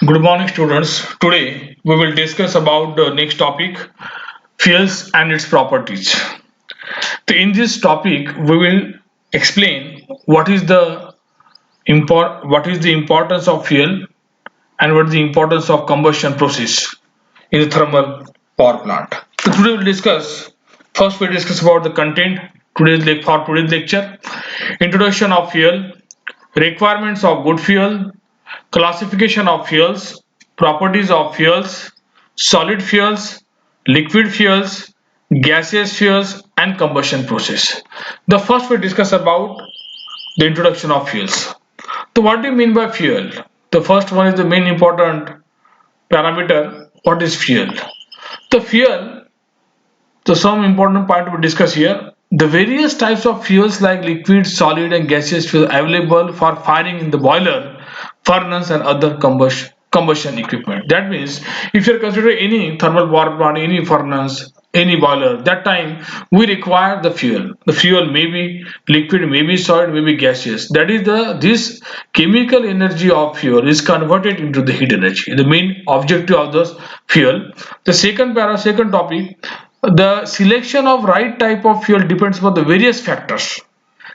Good morning, students. Today we will discuss about the next topic, fuels and its properties. So in this topic, we will explain what is the importance of fuel and what is the importance of combustion process in the thermal power plant. So today we'll discuss. First, we discuss about the content today's lecture, introduction of fuel, requirements of good fuel, classification of fuels, properties of fuels, solid fuels, liquid fuels, gaseous fuels, and combustion process. The first we discuss about the introduction of fuels. So what do you mean by fuel? The first one is the main important parameter. What is fuel? The fuel, so some important point we discuss here. The various types of fuels like liquid, solid, and gaseous fuel available for firing in the boiler, furnace, and other combustion equipment. That means if you are considering any thermal power plant, any furnace, any boiler, that time we require the fuel. The fuel may be liquid, may be solid, may be gaseous. That is this chemical energy of fuel is converted into the heat energy. The main objective of the fuel. The second topic, the selection of right type of fuel depends upon the various factors.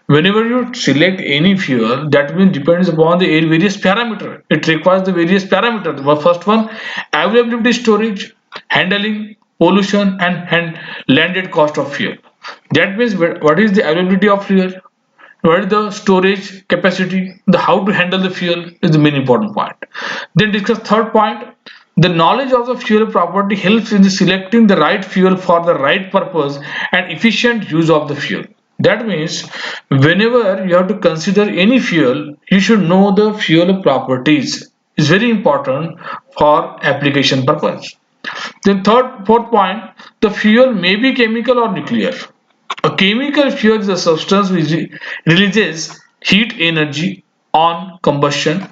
Whenever you select any fuel, that means depends upon the various parameter. It requires the various parameters. The first one, availability, storage, handling, pollution, and landed cost of fuel. That means what is the availability of fuel, what is the storage capacity, the how to handle the fuel is the main important point. Then discuss third point, the knowledge of the fuel property helps in the selecting the right fuel for the right purpose and efficient use of the fuel. That means whenever you have to consider any fuel, you should know the fuel properties. It's very important for application purpose. Then fourth point, the fuel may be chemical or nuclear. A chemical fuel is a substance which releases heat energy on combustion.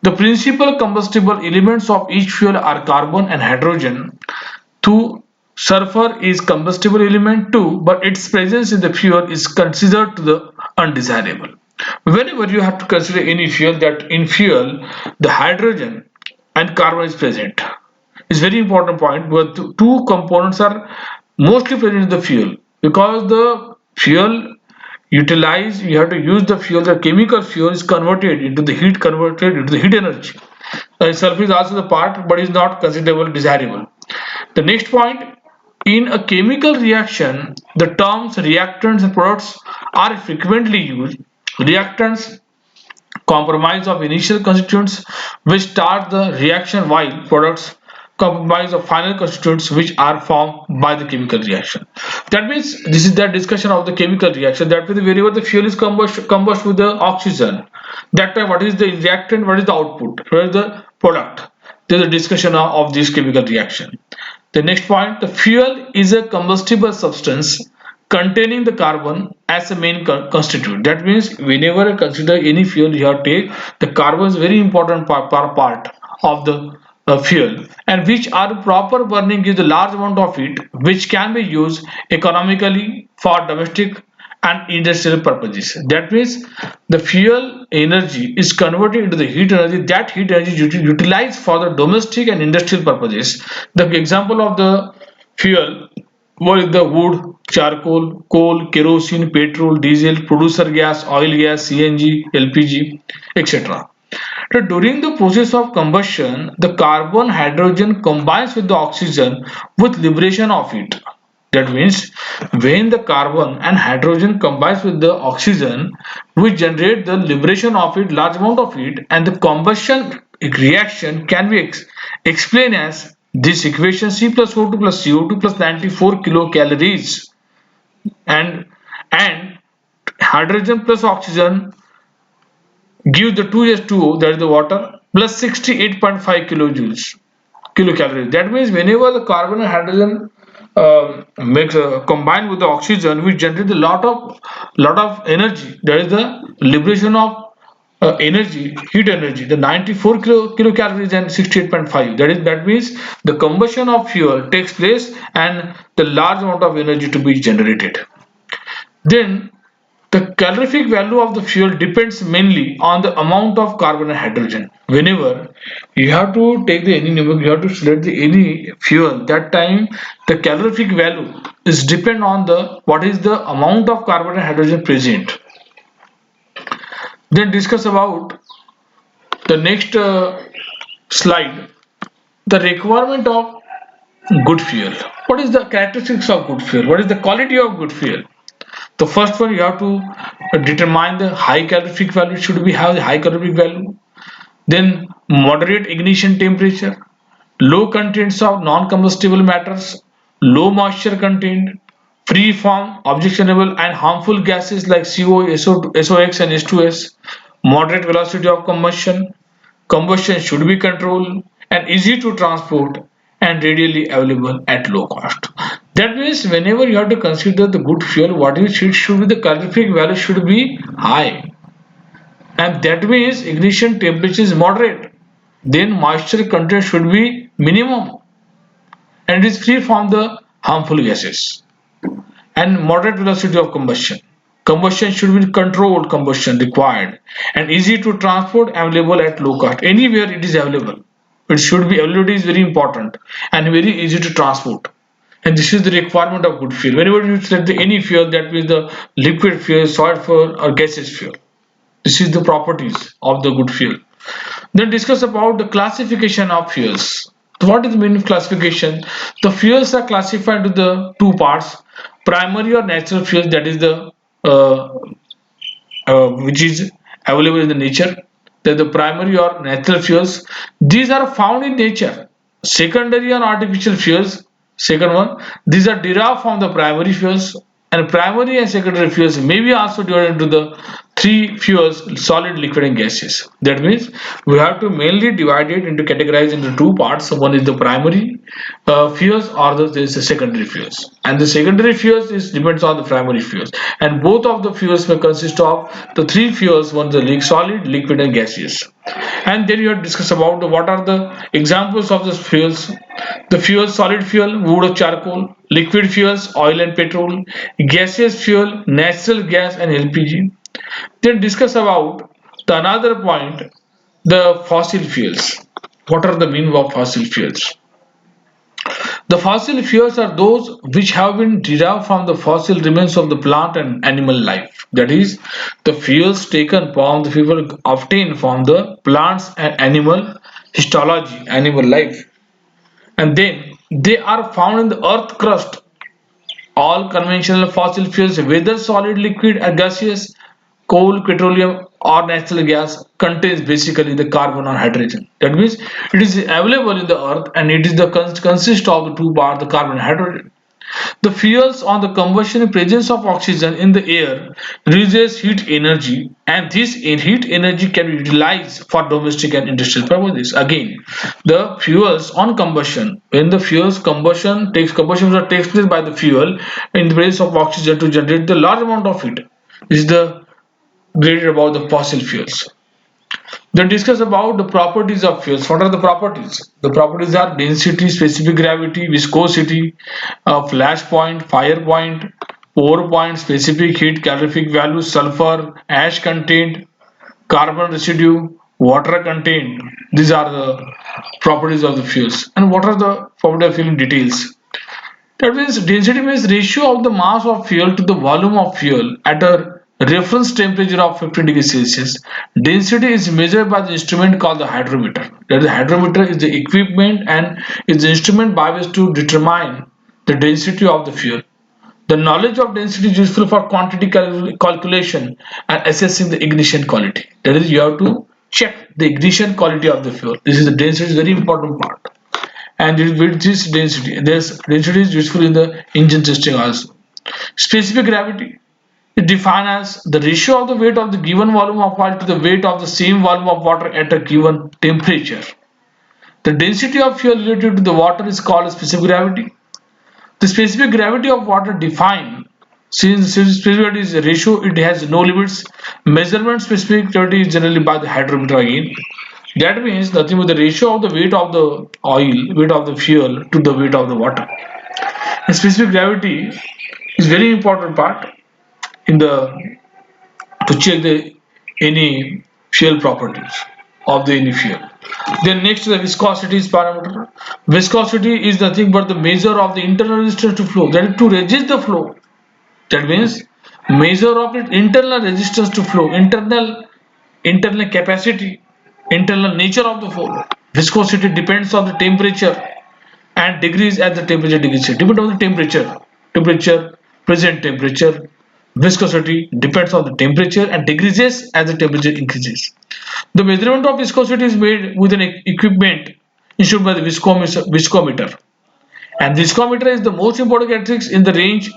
The principal combustible elements of each fuel are carbon and hydrogen. Two, sulfur is combustible element too, but its presence in the fuel is considered to the undesirable. Whenever you have to consider any fuel, that in fuel the hydrogen and carbon is present. It's very important point, but two components are mostly present in the fuel because the fuel utilize you have to use the fuel, the chemical fuel is converted into the heat energy. Sulfur is also the part but is not considerable desirable. The next point, in a chemical reaction the terms reactants and products are frequently used. Reactants compromise of initial constituents which start the reaction, while products comprise of final constituents which are formed by the chemical reaction. That means this is the discussion of the chemical reaction. That means wherever the fuel is combust with the oxygen, that time what is the reactant, what is the output, what is the product. There is a discussion of this chemical reaction. The next point, the fuel is a combustible substance containing the carbon as a main constituent. That means whenever you consider any fuel you have to take, the carbon is very important part of the fuel, and which are proper burning gives a large amount of it which can be used economically for domestic and industrial purposes. That means the fuel energy is converted into the heat energy. That heat energy is utilized for the domestic and industrial purposes. The example of the fuel was the wood, charcoal, coal, kerosene, petrol, diesel, producer gas, oil gas, CNG, LPG, etc. So during the process of combustion, the carbon hydrogen combines with the oxygen with liberation of heat. That means when the carbon and hydrogen combines with the oxygen, we generate the liberation of it, large amount of heat, and the combustion reaction can be explained as this equation: C plus O2 plus CO2 plus 94 kilocalories, and and hydrogen plus oxygen give the 2H2O, that is the water, plus 68.5 kilocalories. That means whenever the carbon and hydrogen makes combine with the oxygen, we generate a lot of energy. That is the liberation of energy, heat energy, the 94 kilocalories and 68.5. That means the combustion of fuel takes place and the large amount of energy to be generated. Then The calorific value of the fuel depends mainly on the amount of carbon and hydrogen. Whenever you have to take the any number, you have to select the any fuel. That time the calorific value is depend on the what is the amount of carbon and hydrogen present. Then discuss about the next slide. The requirement of good fuel. What is the characteristics of good fuel? What is the quality of good fuel? The first one you have to determine the high calorific value. Should we have the high calorific value? Then moderate ignition temperature, low contents of non-combustible matters, low moisture content, free from objectionable and harmful gases like CO, SOx and H2S, moderate velocity of combustion. Combustion should be controlled and easy to transport and readily available at low cost. That means whenever you have to consider the good fuel, what you should be the calorific value should be high, and that means ignition temperature is moderate. Then moisture content should be minimum and it is free from the harmful gases, and moderate velocity of combustion. Combustion should be controlled combustion required and easy to transport, available at low cost. Anywhere it is available. It should be availability is very important and very easy to transport. And this is the requirement of good fuel. Whenever you select any fuel, that means the liquid fuel, solid fuel, or gaseous fuel. This is the properties of the good fuel. Then discuss about the classification of fuels. What is the meaning of classification? The fuels are classified into the two parts: primary or natural fuels, that is the uh, which is available in the nature. That the primary or natural fuels, these are found in nature. Secondary and artificial fuels, second one, these are derived from the primary fuels, and primary and secondary fuels may be also divided into the three fuels: solid, liquid and gaseous. That means we have to mainly divide it into categorize into two parts. One is the primary fuels, or there is the secondary fuels, and the secondary fuels is depends on the primary fuels, and both of the fuels may consist of the three fuels: one is the solid, liquid and gaseous. And then you have discussed about what are the examples of the fuels. The fuel: solid fuel, wood or charcoal; liquid fuels, oil and petrol; gaseous fuel, natural gas and LPG. Then discuss about the another point, the fossil fuels. What are the meaning of fossil fuels? The fossil fuels are those which have been derived from the fossil remains of the plant and animal life. That is, the fuels taken from the fuel obtained from the plants and animal histology, animal life, and then they are found in the earth crust. All conventional fossil fuels, whether solid, liquid, or gaseous, coal, petroleum, or natural gas, contains basically the carbon or hydrogen. That means it is available in the earth and it is the consist of the two parts, the carbon and hydrogen. The fuels on the combustion presence of oxygen in the air releases heat energy, and this heat energy can be utilized for domestic and industrial purposes. Again, the fuels on combustion, when the fuels combustion takes place by the fuel in the presence of oxygen to generate the large amount of heat. This is the graded about the fossil fuels. Then discuss about the properties of fuels. What are the properties? The properties are density, specific gravity, viscosity, flash point, fire point, pour point, specific heat, calorific value, sulfur, ash content, carbon residue, water content. These are the properties of the fuels. And what are the properties of fuel in details? That means density means ratio of the mass of fuel to the volume of fuel at a reference temperature of 50 degrees Celsius. Density is measured by the instrument called the hydrometer. That is, the hydrometer is the equipment and is the instrument by which to determine the density of the fuel. The knowledge of density is useful for quantity calculation and assessing the ignition quality. That is, you have to check the ignition quality of the fuel. This is the density is very important part, and with this density, this density is useful in the engine testing also. Specific gravity is defined as the ratio of the weight of the given volume of oil to the weight of the same volume of water at a given temperature. The density of fuel relative to the water is called specific gravity. The specific gravity of water defined, since specific gravity is a ratio, it has no limits. Measurement specific gravity is generally by the hydrometer again. That means nothing but the ratio of the weight of the oil, weight of the fuel to the weight of the water. And specific gravity is very important part in the to check the any fuel properties of the any fuel. Then next the viscosity is parameter. Viscosity is nothing but the measure of the internal resistance to flow. That is to resist the flow. That means measure of its internal resistance to flow, internal capacity, internal nature of the flow. Viscosity depends on the temperature and degrees as the temperature decreases. Depend on the temperature, present temperature. Viscosity depends on the temperature and decreases as the temperature increases. The measurement of viscosity is made with an equipment issued by the viscometer. And viscometer is the most important characteristic in the range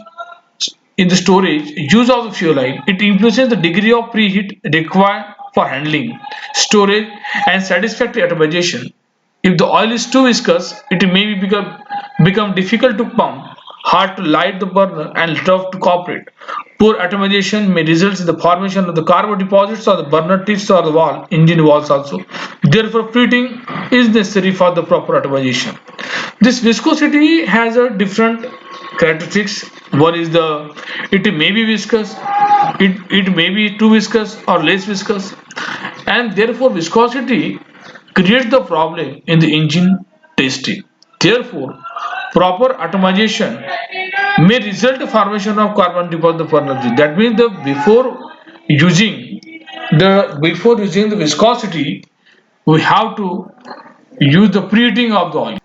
in the storage use of the fuel oil. It influences the degree of preheat required for handling, storage, and satisfactory atomization. If the oil is too viscous, it may become difficult to pump, hard to light the burner, and tough to cooperate. Poor atomization may result in the formation of the carbon deposits on the burner tips or the engine walls also. Therefore, preheating is necessary for the proper atomization. This viscosity has a different characteristics. One is the it may be viscous, it may be too viscous or less viscous, and therefore viscosity creates the problem in the engine testing. Therefore, proper atomization may result in formation of carbon deposit of energy. That means the using before using the viscosity, we have to use the preheating of the oil.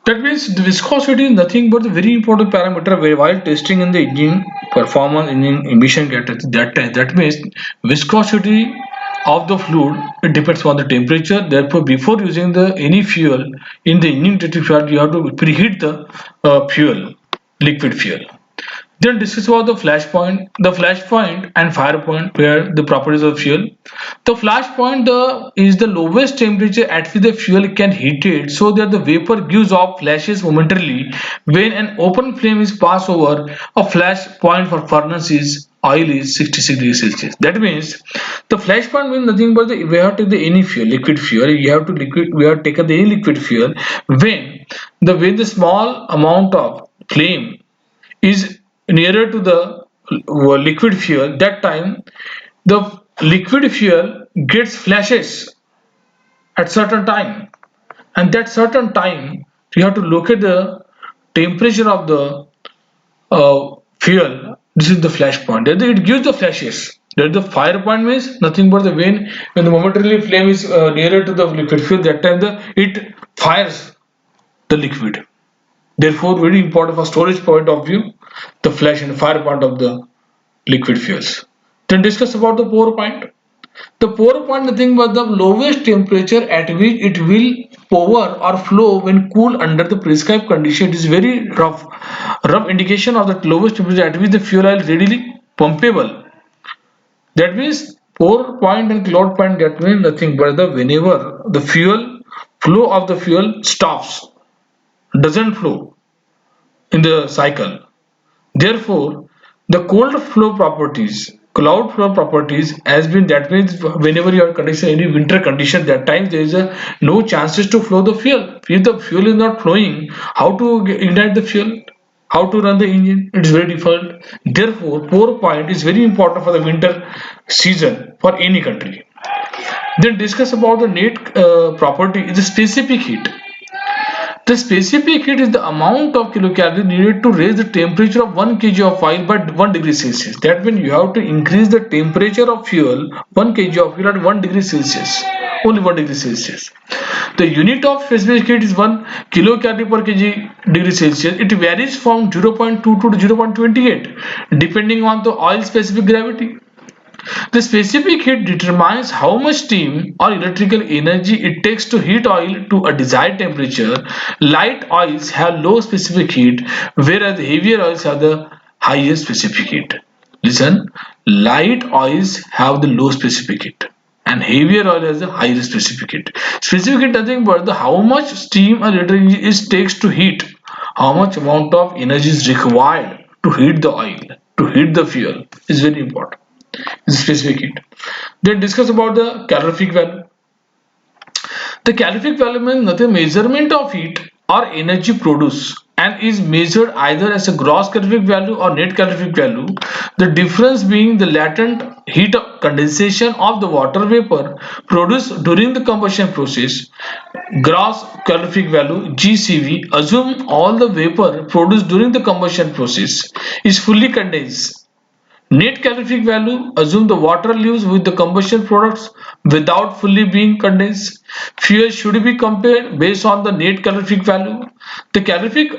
That means the viscosity is nothing but a very important parameter while testing in the engine performance, engine emission characteristics. That means viscosity of the fluid it depends on the temperature. Therefore, before using the any fuel in the engine testing fluid, you have to preheat the fuel, liquid fuel. Then discuss about the flash point and fire point where the properties of fuel. The flash point is the lowest temperature at which the fuel can heat it so that the vapor gives off flashes momentarily when an open flame is passed over a flash point for furnace is oil is 66 degrees Celsius. That means the flash point means nothing but we have to the any fuel, liquid fuel. We have taken the any liquid fuel when the small amount of flame is nearer to the liquid fuel. That time the liquid fuel gets flashes at certain time, and that certain time you have to look at the temperature of the fuel. This is the flash point. Then it gives the flashes. That the fire point means nothing but the when the momentarily flame is nearer to the liquid fuel. That time it fires the liquid. Therefore, very important for storage point of view, the flash and fire point of the liquid fuels. Then discuss about the pour point. The pour point nothing but the lowest temperature at which it will pour or flow when cool under the prescribed condition. It is very rough indication of the lowest temperature at which the fuel oil readily pumpable. That means pour point and cloud point that means nothing but the whenever the fuel flow of the fuel stops, doesn't flow in the cycle. Therefore, the cold flow properties, cloud flow properties has been that means whenever you are condition any winter condition that time there is a no chances to flow the fuel. If the fuel is not flowing, how to ignite the fuel? How to run the engine? It is very difficult. Therefore, pour point is very important for the winter season for any country. Then discuss about the net property is the specific heat. The specific heat is the amount of kilocalorie needed to raise the temperature of 1 kg of oil by 1 degree Celsius. That means you have to increase the temperature of fuel 1 kg of fuel at 1 degree Celsius. Only 1 degree Celsius. The unit of specific heat is 1 kilocalorie per kg degree Celsius. It varies from 0.22 to 0.28 depending on the oil specific gravity. The specific heat determines how much steam or electrical energy it takes to heat oil to a desired temperature. Light oils have low specific heat, whereas heavier oils have the highest specific heat. Listen, light oils have the low specific heat and heavier oil has the higher specific heat. Specific heat nothing but the how much steam or electrical energy it takes to heat, how much amount of energy is required to heat the oil, to heat the fuel is very important specific heat. Then discuss about the calorific value. The calorific value means nothing measurement of heat or energy produced and is measured either as a gross calorific value or net calorific value, the difference being the latent heat of condensation of the water vapor produced during the combustion process. Gross calorific value GCV assume all the vapor produced during the combustion process is fully condensed. Net calorific value assume the water leaves with the combustion products without fully being condensed. Fuel should be compared based on the net calorific value. The calorific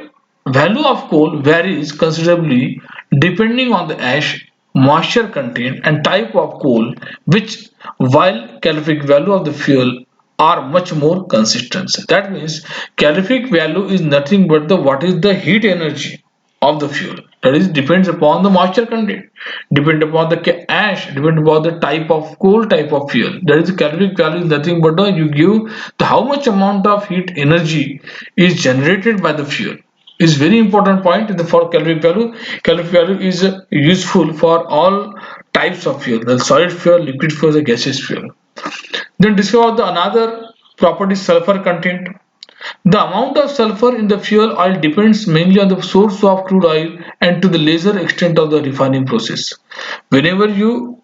value of coal varies considerably depending on the ash, moisture content and type of coal, which while calorific value of the fuel are much more consistent. That means calorific value is nothing but the what is the heat energy of the fuel, that is depends upon the moisture content, depend upon the ash, depend upon the type of coal, type of fuel. That is the calorific value is nothing but you give the how much amount of heat energy is generated by the fuel is very important point in the for calorific value. Calorific value is useful for all types of fuel, the solid fuel, liquid fuel, the gaseous fuel. Then discover the another property, sulfur content. The amount of sulfur in the fuel oil depends mainly on the source of crude oil and to the lesser extent of the refining process. Whenever you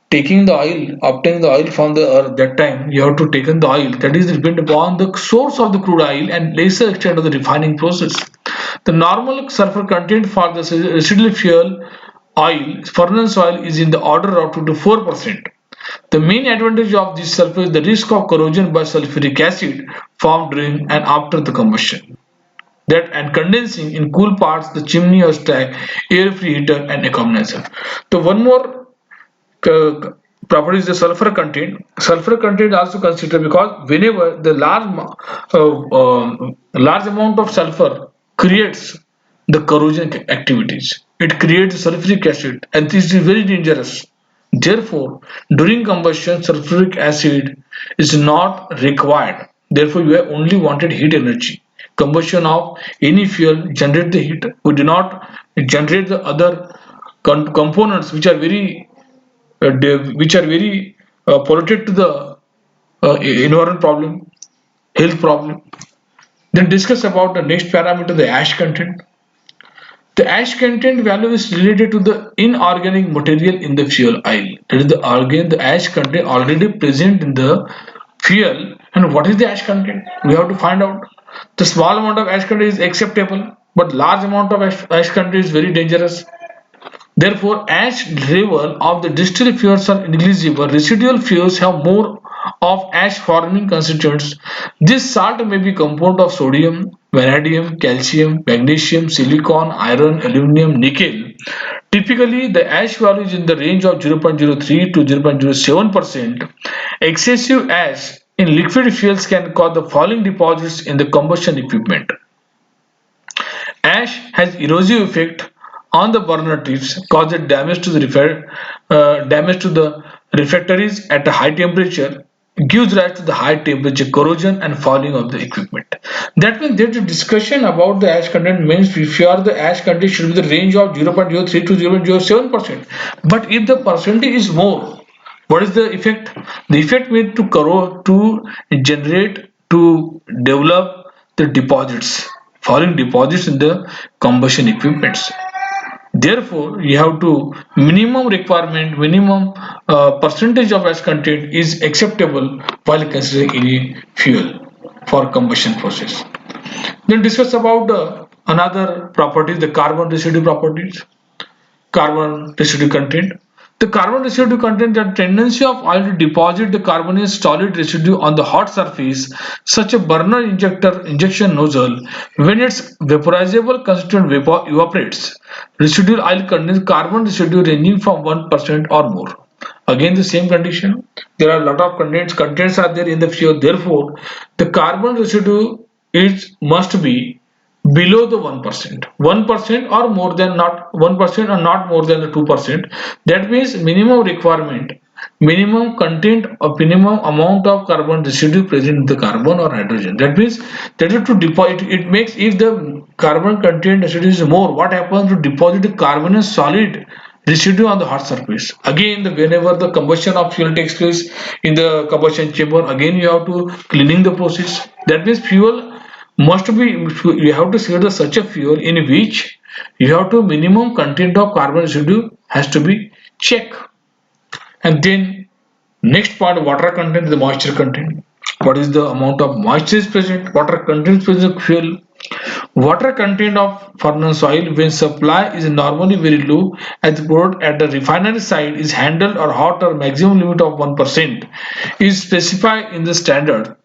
taking the oil, obtaining the oil from the earth, that time you have to take in the oil. That is depend upon the source of the crude oil and lesser extent of the refining process. The normal sulfur content for the residual fuel oil, furnace oil, is in the order of 2 to 4%. The main advantage of this sulfur is the risk of corrosion by sulfuric acid formed during and after the combustion. That and condensing in cool parts, the chimney or stack, air free heater and economizer. The one more property is the sulfur content. Sulfur content also considered because whenever the large amount of sulfur creates the corrosion activities, it creates sulfuric acid and this is very dangerous. Therefore, during combustion, sulfuric acid is not required. Therefore, you have only wanted heat energy. Combustion of any fuel generate the heat. We do not generate the other components which are very polluted to the environment problem, health problem. Then discuss about the next parameter, the ash content. The ash content value is related to the inorganic material in the fuel oil. That is the ash content already present in the fuel. And what is the ash content? We have to find out. The small amount of ash content is acceptable, but large amount of ash content is very dangerous. Therefore, ash level of the distilled fuels are negligible. Residual fuels have more of ash forming constituents. This salt may be composed of sodium, vanadium, calcium, magnesium, silicon, iron, aluminum, nickel. Typically, the ash value is in the range of 0.03 to 0.07%. Excessive ash in liquid fuels can cause the falling deposits in the combustion equipment. Ash has erosive effect on the burner tips, causes damage to the refractories at a high temperature, gives rise to the high temperature corrosion and falling of the equipment. That means there's a discussion about the ash content means if you are the ash content should be the range of 0.03 to 0.07%. But if the percentage is more, what is the effect? The effect means to corrode, to generate, to develop the deposits, falling deposits in the combustion equipments. Therefore, you have to minimum requirement, minimum percentage of ash content is acceptable while considering any fuel for combustion process. Then discuss about another properties, the carbon residue properties, carbon residue content. The carbon residue content, the tendency of oil to deposit the carbonate solid residue on the hot surface, such a burner injection nozzle, when its vaporizable constituent evaporates. Residual oil contains carbon residue ranging from 1% or more. Again, the same condition. There are a lot of contents are there in the fuel. Therefore, the carbon residue is must be below the 1%, 1% or more than not 1% or not more than the 2%. That means minimum requirement, minimum content or minimum amount of carbon residue present in the carbon or hydrogen. That means that is to deposit, it makes if the carbon content residue is more, what happens to deposit the carbonate solid residue on the hot surface. Again, whenever the combustion of fuel takes place in the combustion chamber, again you have to cleaning the process. That means fuel must be, you have to select the such a fuel in which you have to minimum content of carbon residue has to be checked. And then next part, water content, the moisture content. What is the amount of moisture is present? Water content is present fuel. Water content of furnace oil when supply is normally very low as the product at the refinery side is handled or hot or maximum limit of 1% is specified in the standard.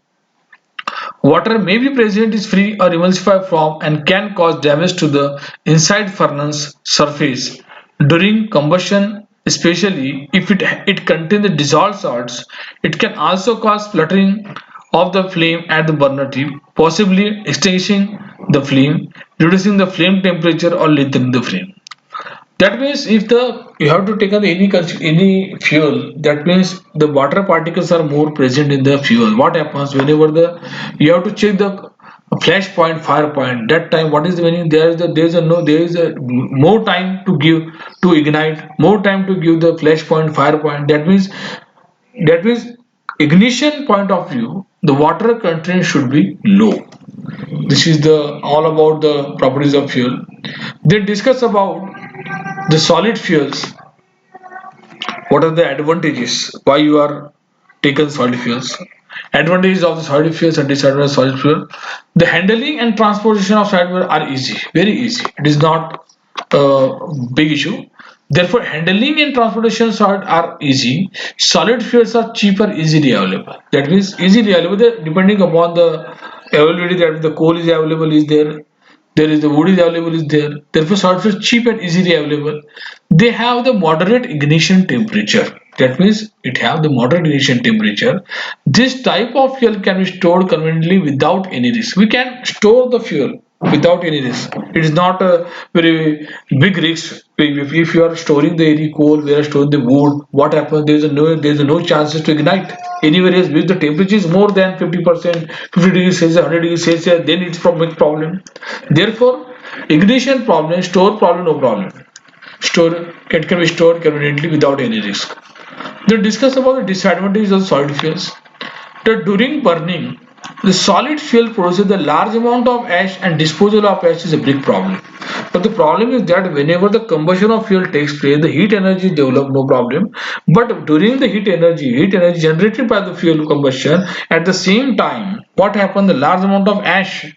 Water may be present is free or emulsify from and can cause damage to the inside furnace surface during combustion, especially if it contains the dissolved salts. It can also cause spluttering of the flame at the burner tip, possibly extinguishing the flame, reducing the flame temperature or lengthening the flame. That means if the you have to take on any fuel, that means the water particles are more present in the fuel. What happens whenever the you have to check the flash point, fire point? That time, what is the meaning? There is a more time to give to ignite, more time to give the flash point, fire point. That means ignition point of view, the water content should be low. This is the all about the properties of fuel. Then discuss about the solid fuels. What are the advantages? Why you are taken solid fuels? Advantages of the solid fuels and disadvantages of solid fuel. The handling and transportation of solid fuel are easy, very easy. It is not a big issue. Therefore, handling and transportation solid are easy. Solid fuels are cheaper, easily available. That means easily available depending upon the availability that the coal is available is there is the wood is available is there, therefore solid fuel is cheap and easily available. They have the moderate ignition temperature. That means it have the moderate ignition temperature. This type of fuel can be stored conveniently without any risk. We can store the fuel without any risk. It is not a very big risk. If you are storing the any coal, we are storing the wood, what happens? There is no chances to ignite anywhere else. If the temperature is more than 50%, 50 degrees Celsius, 100 degrees Celsius, then it's from big problem. Therefore, ignition problem, store problem, no problem. Store can be stored conveniently without any risk. Then discuss about the disadvantages of solid fuels. That during burning, the solid fuel produces a large amount of ash and disposal of ash is a big problem. But the problem is that whenever the combustion of fuel takes place, the heat energy develops no problem. But during the heat energy generated by the fuel combustion, at the same time, what happens? The large amount of ash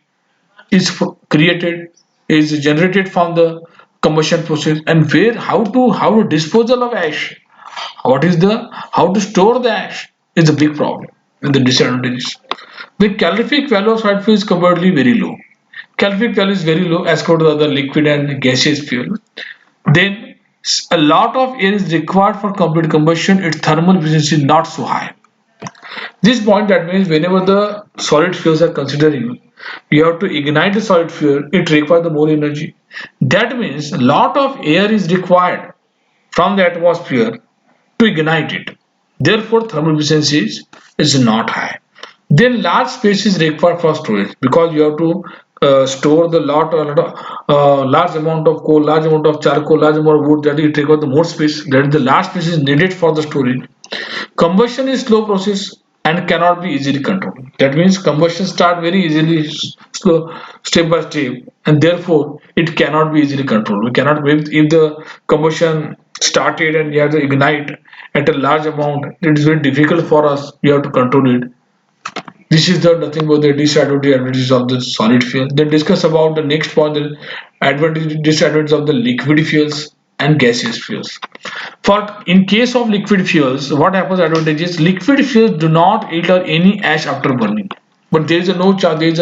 is created, is generated from the combustion process, and where how to disposal of ash, what is the how to store the ash is a big problem. And the disadvantages, the calorific value of solid fuel is comparatively very low. Calorific value is very low as compared to the other liquid and gaseous fuel. Then a lot of air is required for complete combustion. Its thermal efficiency is not so high. This point, that means whenever the solid fuels are considering, you have to ignite the solid fuel, it requires the more energy. That means a lot of air is required from the atmosphere to ignite it. Therefore, thermal efficiency is not high. Then large space is required for storage because you have to store the large amount of coal, large amount of charcoal, large amount of wood, that it requires the more space. That is the large space is needed for the storage. Combustion is slow process and cannot be easily controlled. That means combustion start very easily, slow, step by step, and therefore it cannot be easily controlled. We cannot, if the combustion started and you have to ignite at a large amount, it is very difficult for us. You have to control it. This is the nothing but the disadvantages of the solid fuel. Then discuss about the next point, the advantage disadvantages of the liquid fuels and gaseous fuels. For in case of liquid fuels, what happens? Advantages: liquid fuels do not yield any ash after burning. But there is a no chance, there is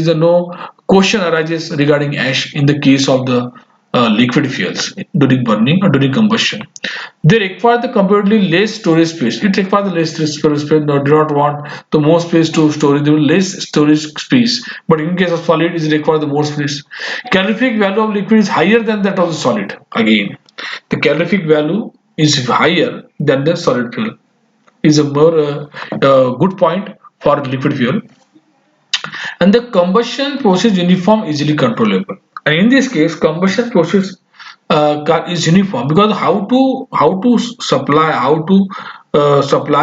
a no question arises regarding ash in the case of the liquid fuels during burning or during combustion. They require the comparatively less storage space. It requires the less storage space. No, do not want the more space to store. The less storage space. But in case of solid, it requires the more space. Calorific value of liquid is higher than that of the solid. Again, the calorific value is higher than the solid fuel. Is a more good point for liquid fuel. And the combustion process uniform, easily controllable. And in this case, combustion process is uniform because how to supply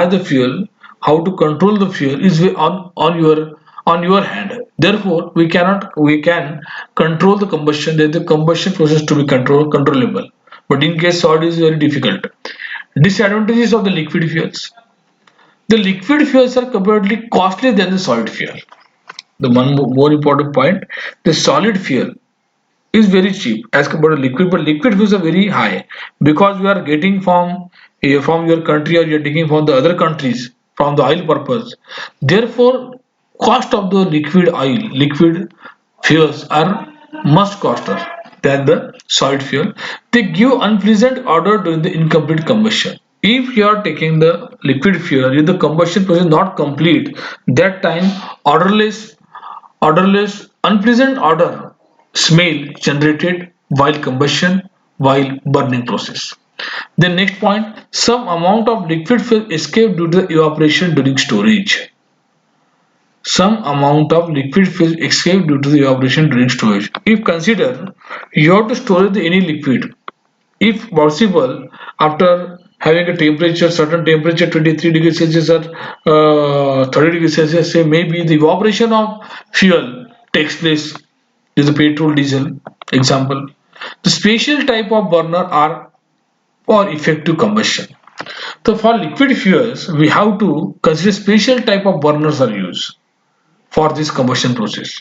the fuel, how to control the fuel is on your on your hand. Therefore, we can control the combustion. There the combustion process to be controllable. But in case solid is very difficult. Disadvantages of the liquid fuels. The liquid fuels are comparatively costly than the solid fuel. The one more important point, the solid fuel is very cheap as compared to liquid, but liquid fuels are very high because we are getting from your country, or you're taking from the other countries from the oil purpose. Therefore, cost of the liquid fuels are much costlier than the solid fuel. They give unpleasant odor during the incomplete combustion. If you are taking the liquid fuel, if the combustion process is not complete, that time odorless, unpleasant odor smell generated while combustion, while burning process. The next point, some amount of liquid fuel escape due to evaporation during storage. Some amount of liquid fuel escape due to the evaporation during storage. If consider you have to store any liquid, if possible, after having a temperature, certain temperature 23 degrees Celsius or 30 degrees Celsius, say maybe the evaporation of fuel takes place is the petrol, diesel example. The special type of burner are for effective combustion. So for liquid fuels, we have to consider special type of burners are used for this combustion process.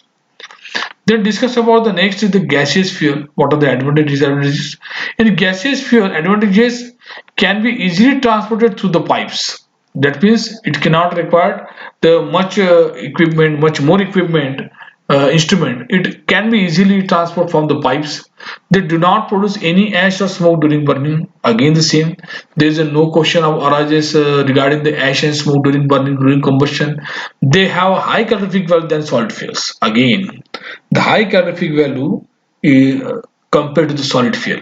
Then discuss about the next is the gaseous fuel. What are the advantages? Disadvantages? In gaseous fuel, advantages can be easily transported through the pipes. That means it cannot require the much equipment, much more equipment, instrument. It can be easily transported from the pipes. They do not produce any ash or smoke during burning. Again, the same. There is a no question of arises regarding the ash and smoke during burning during combustion. They have a high calorific value than solid fuels. Again, the high calorific value is, compared to the solid fuel.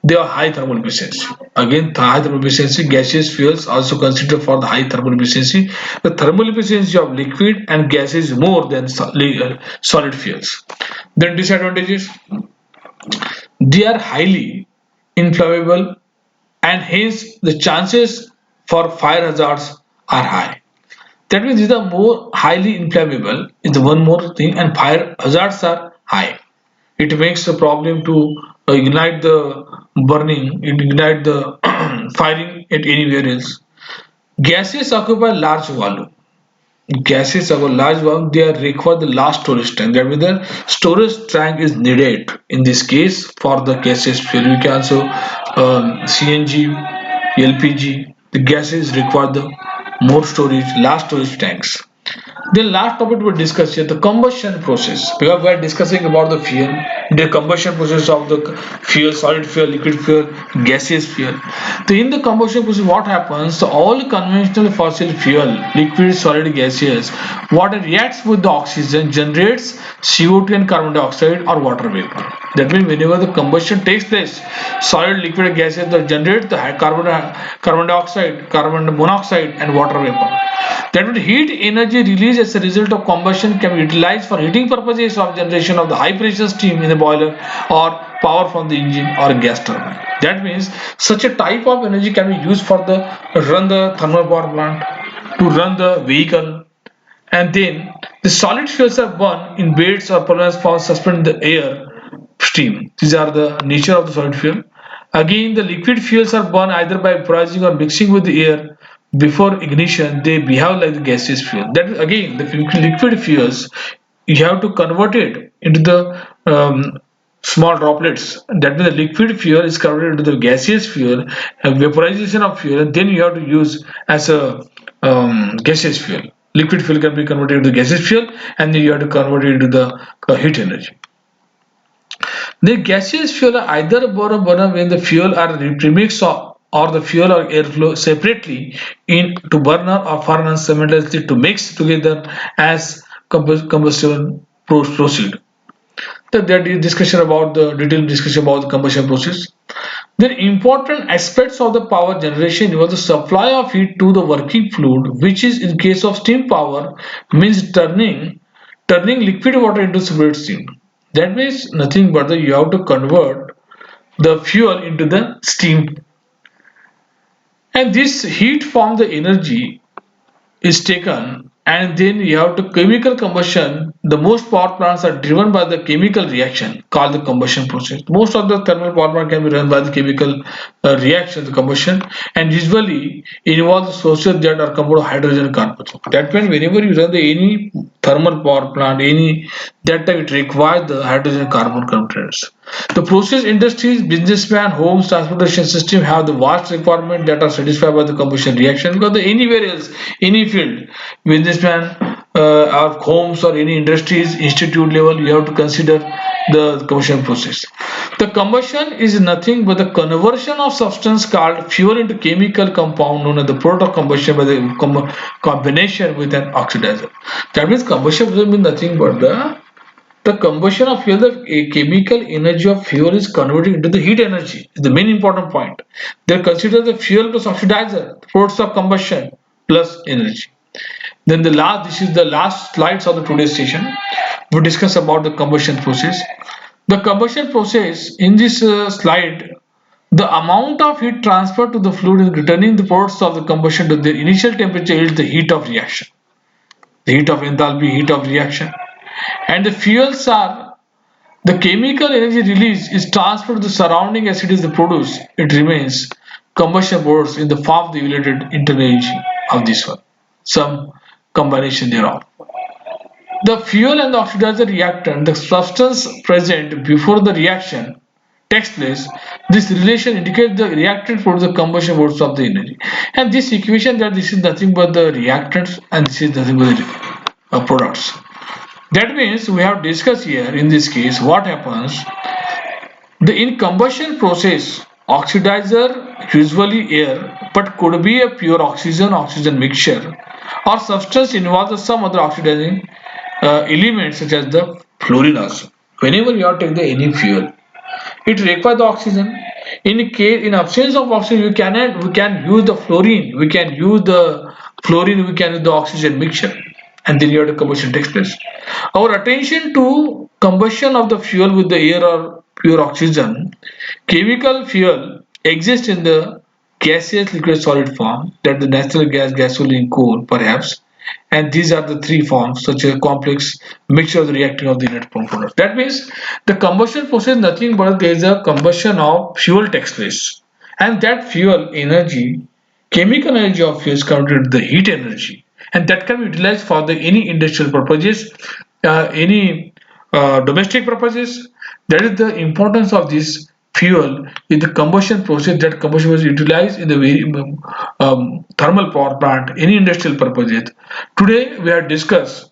They are high thermal efficiency. Again, the high thermal efficiency, gaseous fuels also considered for the high thermal efficiency. The thermal efficiency of liquid and gas is more than solid fuels. Then disadvantages, they are highly inflammable and hence the chances for fire hazards are high. That means these are more highly inflammable is the one more thing, and fire hazards are high. It makes a problem to ignite the burning, it ignite the firing at anywhere else. Gases occupy large volume. Gases of a large volume, they are require the large storage tank. That means the storage tank is needed in this case for the gaseous fuel. We can also CNG, LPG. The gases require the more storage, large storage tanks. The last topic we discuss here, the combustion process. Because we are discussing about the fuel, the combustion process of the fuel, solid fuel, liquid fuel, gaseous fuel. So in the combustion process, what happens? So all conventional fossil fuel, liquid, solid, gaseous, water reacts with the oxygen, generates CO2 and carbon dioxide or water vapor. That means whenever the combustion takes place, solid, liquid, gaseous that generate the carbon dioxide, carbon monoxide, and water vapor. That would heat energy released as a result of combustion can be utilized for heating purposes of generation of the high pressure steam in a boiler or power from the engine or a gas turbine. That means such a type of energy can be used for the run the thermal power plant, to run the vehicle, and then the solid fuels are burned in beds or furnace for suspend the air steam. These are the nature of the solid fuel. Again, the liquid fuels are burned either by vaporizing or mixing with the air. Before ignition, they behave like the gaseous fuel. That again, the liquid fuels, you have to convert it into the small droplets. That means the liquid fuel is converted into the gaseous fuel, vaporization of fuel, and then you have to use as a gaseous fuel. Liquid fuel can be converted into gaseous fuel, and then you have to convert it into the heat energy. The gaseous fuel are either burned when the fuel are premixed or the fuel or airflow separately into burner or furnace simultaneously to mix together as combustion proceed. That is discussion about the detailed discussion about the combustion process. The important aspects of the power generation involve the supply of heat to the working fluid, which is in case of steam power means turning liquid water into solid steam. That means nothing but that you have to convert the fuel into the steam, and this heat from the energy is taken and then you have to chemical combustion. The most power plants are driven by the chemical reaction called the combustion process. Most of the thermal power plant can be run by the chemical reaction, the combustion, and usually involves sources that are composed of hydrogen carbon. That means whenever you run the any thermal power plant, any that time it requires the hydrogen carbon containers. The process industries, businessmen, homes, transportation system have the vast requirement that are satisfied by the combustion reaction because anywhere else, any field, businessmen or homes or any industries, institute level, you have to consider the combustion process. The combustion is nothing but the conversion of substance called fuel into chemical compound known as the product of combustion by the combination with an oxidizer. That means combustion doesn't mean nothing but the combustion of fuel, the chemical energy of fuel is converted into the heat energy. Is the main important point. They consider the fuel plus oxidizer, force of combustion plus energy. Then this is the last slides of the today's session. We discuss about the combustion process. The combustion process in this slide, the amount of heat transferred to the fluid is returning the products of the combustion to their initial temperature is the heat of reaction. The heat of enthalpy, heat of reaction. And the fuels are the chemical energy release is transferred to the surrounding acid is produced. It remains combustion products in the form of the evaluated internal energy of this one. Some combination thereof. The fuel and the oxidizer reactant, the substance present before the reaction takes place, this relation indicates the reactant for the combustion products of the energy. And this equation that this is nothing but the reactants and this is nothing but the products. That means we have discussed here in this case what happens. The in combustion process, oxidizer usually air, but could be a pure oxygen mixture, or substance involves some other oxidizing elements such as the fluorine also. Whenever you are taking the any fuel, it requires the oxygen. In absence of oxygen, we can use the fluorine, we can use the oxygen mixture, and then your combustion takes place. Our attention to combustion of the fuel with the air or pure oxygen, chemical fuel exists in the gaseous liquid solid form, that the natural gas, gasoline, coal, perhaps, and these are the three forms such as a complex mixture of the reacting of the net products. That means the combustion process is nothing but there is a combustion of fuel takes place, and that fuel energy, chemical energy of fuel is converted to the heat energy, and that can be utilized for the any industrial purposes, any domestic purposes. That is the importance of this fuel in the combustion process. That combustion was utilized in the very thermal power plant, any industrial purposes. Today we have discussed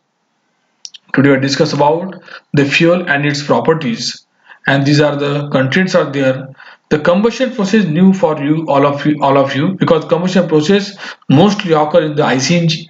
about the fuel and its properties, and these are the contents are there. The combustion process new for you, all of you, because combustion process mostly occur in the IC engine,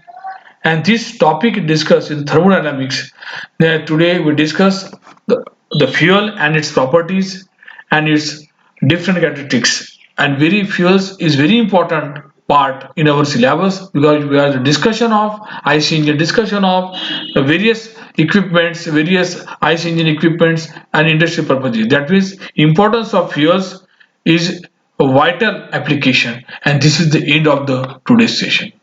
and this topic discussed in thermodynamics. Today we discuss the fuel and its properties and its different characteristics. And very fuels is very important part in our syllabus because we are the discussion of IC engine, discussion of various equipments, various IC engine equipments and industrial purposes. That means importance of fuels is a vital application. And this is the end of the today's session.